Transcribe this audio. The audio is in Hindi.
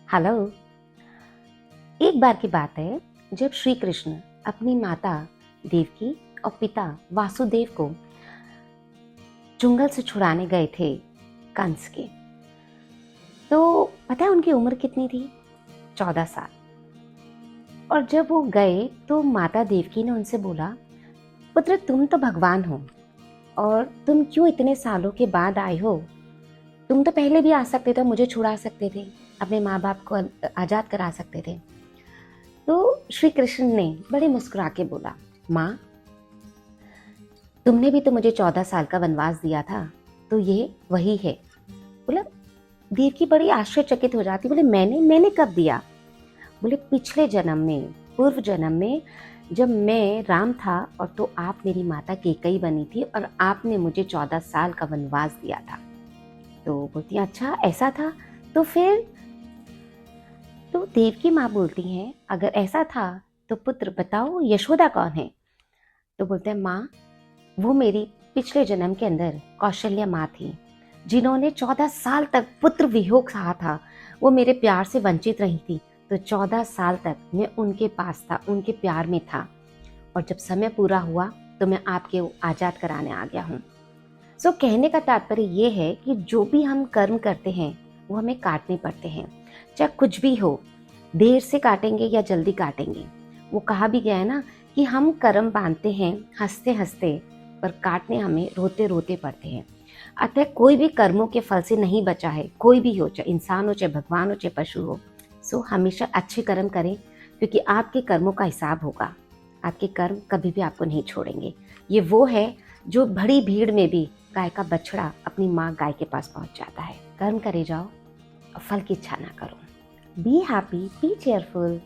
हेलो। एक बार की बात है जब श्री कृष्ण अपनी माता देवकी और पिता वासुदेव को जंगल से छुड़ाने गए थे कंस के। तो पता है उनकी उम्र कितनी थी? 14 साल। और जब वो गए तो माता देवकी ने उनसे बोला, पुत्र तुम तो भगवान हो और तुम क्यों इतने सालों के बाद आए हो? तुम तो पहले भी आ सकते थे, मुझे छुड़ा सकते थे, अपने माँ बाप को आजाद करा सकते थे। तो श्री कृष्ण ने बड़े मुस्कुरा के बोला, माँ तुमने भी तो मुझे 14 साल का वनवास दिया था, तो ये वही है। बोला, देवकी बड़ी आश्चर्यचकित हो जाती, बोले मैंने कब दिया? बोले पिछले जन्म में, पूर्व जन्म में, जब मैं राम था और तो आप मेरी माता कैकेयी बनी थी और आपने मुझे 14 साल का वनवास दिया था। तो बोलती हैं, अच्छा ऐसा था? तो फिर तो देवकी माँ बोलती हैं, अगर ऐसा था तो पुत्र बताओ यशोदा कौन है? तो बोलते हैं, माँ वो मेरी पिछले जन्म के अंदर कौशल्या माँ थी, जिन्होंने 14 साल तक पुत्र वियोग सहा था। वो मेरे प्यार से वंचित रही थी, तो 14 साल तक मैं उनके पास था, उनके प्यार में था। और जब समय पूरा हुआ तो मैं आपके आजाद कराने आ गया हूँ। सो कहने का तात्पर्य ये है कि जो भी हम कर्म करते हैं वो हमें काटने पड़ते हैं, चाहे कुछ भी हो, देर से काटेंगे या जल्दी काटेंगे। वो कहा भी गया है ना कि हम कर्म बांधते हैं हंसते हंसते, पर काटने हमें रोते रोते पड़ते हैं। अतः कोई भी कर्मों के फल से नहीं बचा है, कोई भी हो, चाहे इंसान हो, चाहे भगवान हो, चाहे पशु हो। सो हमेशा अच्छे कर्म करें, क्योंकि आपके कर्मों का हिसाब होगा। आपके कर्म कभी भी आपको नहीं छोड़ेंगे। ये वो है जो बड़ी भीड़ में भी गाय का बछड़ा अपनी माँ गाय के पास पहुंच जाता है। कर्म करे जाओ और फल की इच्छा ना करो। Be happy, B cheerful.